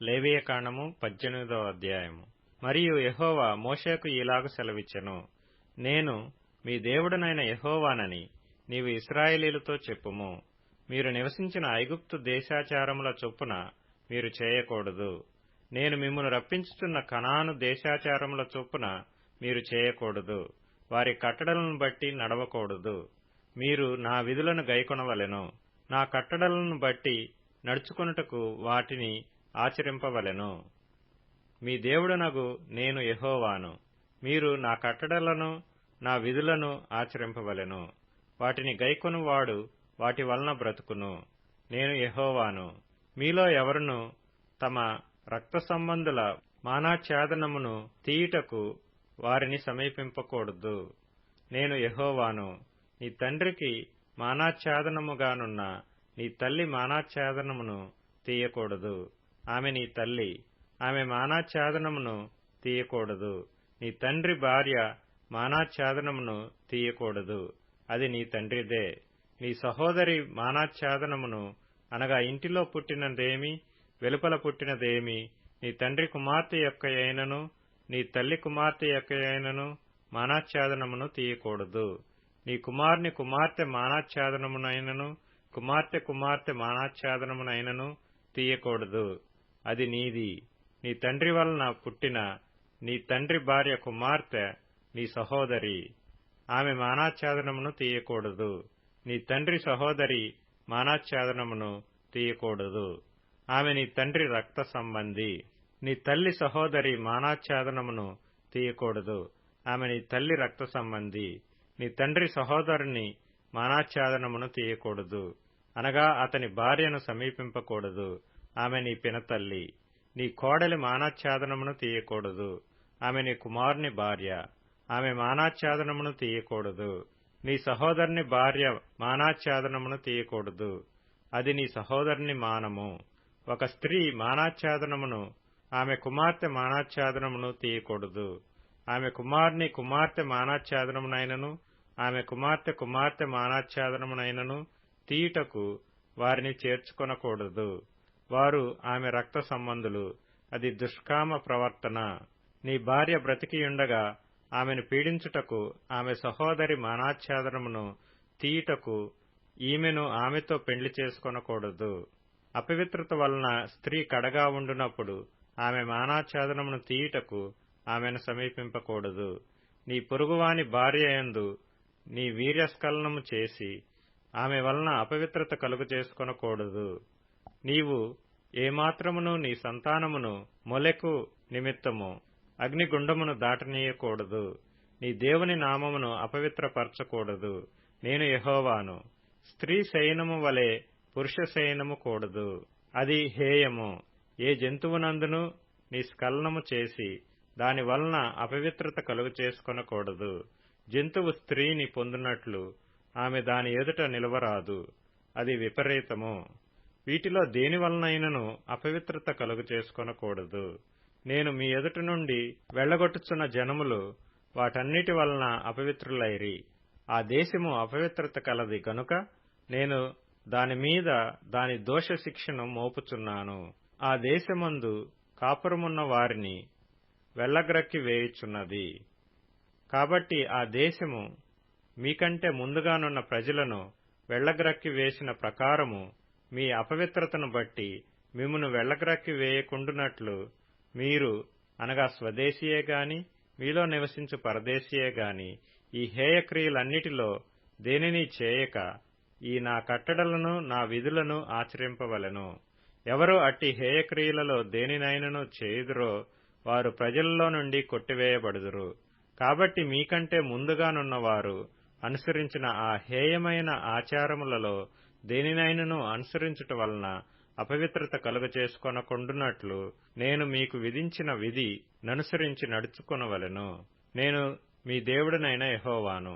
లేవియకాండము 18వ అధ్యాయము. మరియు యెహోవా మోషేకు ఈలాగు సెలవిచ్చెను, నేను మీ దేవుడనైన యెహోవానని నీవు ఇశ్రాయేలీయులతో చెప్పుము. మీరు నివసించిన ఐగుప్తు దేశాచారముల చొప్పున మీరు చేయకూడదు. నేను మిమ్మును రప్పించుచున్న కనాను దేశాచారముల చొప్పున మీరు చేయకూడదు. వారి కట్టడలను బట్టి నడవకూడదు. మీరు నా విధులను గైకొనవలెను. నా కట్టడలను బట్టి నడుచుకొనుటకు వాటిని ఆచరింపవలెను. మీ దేవుడనగు నేను యెహోవాను. మీరు నా కట్టడలను నా విధులను ఆచరింపవలెను. వాటిని గైకొనువాడు వాటి వలన బ్రతుకును. నేను యెహోవాను. మీలో ఎవరును తమ రక్త సంబంధుల మానాఛేదనమును తీయుటకు వారిని సమీపింపకూడదు. నేను యెహోవాను. నీ తండ్రికి మానాఛేదనముగానున్న నీ తల్లి మానాఛేదనమును తీయకూడదు. ఆమె నీ తల్లి. ఆమె మానాఛేదనమును తీయకూడదు. నీ తండ్రి భార్య మానాఛేదనమును తీయకూడదు. అది నీ తండ్రిదే. నీ సహోదరి మానాఛేదనమును, అనగా ఇంటిలో పుట్టినదేమి వెలుపల పుట్టినదేమి, నీ తండ్రి కుమార్తె యొక్కయైనను నీ తల్లి కుమార్తె యొక్కయైనను మానాఛేదనమును తీయకూడదు. నీ కుమారుని కుమార్తె మానాఛేదనమునైనను కుమార్తె కుమార్తె మానాఛేదనమునైనను తీయకూడదు. అది నీది. నీ తండ్రి వలన పుట్టిన నీ తండ్రి భార్య కుమార్తె నీ సహోదరి. ఆమె మానాఛేదనమును తీయకూడదు. నీ తండ్రి సహోదరి మానాఛేదనమును తీయకూడదు. ఆమె నీ తండ్రి రక్త సంబంధి. నీ తల్లి సహోదరి మానాఛేదనమును తీయకూడదు. ఆమె నీ తల్లి రక్త సంబంధి. నీ తండ్రి సహోదరుని మానాఛేదనమును తీయకూడదు, అనగా అతని భార్యను సమీపింపకూడదు. ఆమె నీ పినతల్లి. నీ కోడలి మానాఛేదనమును తీయకూడదు. ఆమె నీ కుమారుని భార్య. ఆమె మానాఛేదనమును తీయకూడదు. నీ సహోదరుని భార్య మానాఛేదనమును తీయకూడదు. అది నీ సహోదరుని మానము. ఒక స్త్రీ మానాఛేదనమును, ఆమె కుమార్తె మానాఛేదనమును తీయకూడదు. ఆమె కుమారుని కుమార్తె మానాఛేదనమునైనను ఆమె కుమార్తె కుమార్తె మానాఛేదనమునైనను తీయుటకు వారిని చేర్చుకొనకూడదు. వారు ఆమె రక్త సంబంధులు. అది దుష్కామ ప్రవర్తన. నీ భార్య బ్రతికియుండగా ఆమెను పీడించుటకు ఆమె సహోదరి మానాఛేదనమును తీయుటకు ఈమెను ఆమెతో పెండ్లి చేసుకొనకూడదు. అపవిత్రత వలన స్త్రీ కడగా ఉండునప్పుడు ఆమె మానాఛేదనమును తీయుటకు ఆమెను సమీపింపకూడదు. నీ పొరుగువాని భార్యయందు నీ వీర్యస్ఖలనము చేసి ఆమె వలన అపవిత్రత కలుగు చేసుకొనకూడదు. నీవు ఏమాత్రమును నీ సంతానమును మొలెకు నిమిత్తము అగ్నిగుండమును దాటనీయకూడదు. నీ దేవుని నామమును అపవిత్రపరచకూడదు. నేను యెహోవాను. స్త్రీ శయనము వలె పురుష శయనము కూడదు. అది హేయము. ఏ జంతువునందును నీ స్ఖలనము చేసి దాని వలన అపవిత్రత కలుగు చేసుకొనకూడదు. జంతువు స్త్రీని పొందునట్లు ఆమె దాని ఎదుట నిలవరాదు. అది విపరీతము. వీటిలో దేని వలనైనను అపవిత్రత కలుగు చేసుకొనకూడదు. నేను మీ ఎదుట నుండి వెళ్లగొట్టుచున్న జనములు వాటన్నిటి వలన అపవిత్రులైరి. ఆ దేశము అపవిత్రత కలది గనుక నేను దాని మీద దాని దోష శిక్షను మోపుచున్నాను. ఆ దేశమందు కాపురమున్న వారిని వెళ్లగ్రక్కి వేయుచున్నది. కాబట్టి ఆ దేశము మీకంటే ముందుగానున్న ప్రజలను వెళ్లగ్రక్కి వేసిన ప్రకారము మీ అపవిత్రతను బట్టి మిమ్మును వెళ్లగ్రక్కి వేయకుండునట్లు మీరు, అనగా స్వదేశీయే గాని మీలో నివసించు పరదేశీయే గాని ఈ హేయక్రియలన్నిటిలో దేనిని చేయక ఈ నా కట్టడలను నా విధులను ఆచరింపవలెను. ఎవరు అట్టి హేయక్రియలలో దేనినైనను చేయుదురో వారు ప్రజలలో నుండి కొట్టివేయబడుదురు. కాబట్టి మీకంటే ముందుగానున్నవారు అనుసరించిన ఆ హేయమైన ఆచారములలో దేనినైనను అనుసరించుట వలన అపవిత్రత కలుగ చేసుకొనకుండునట్లు నేను మీకు విధించిన విధి ననుసరించి నడుచుకొనవలెను. నేను మీ దేవుడనైన యెహోవాను.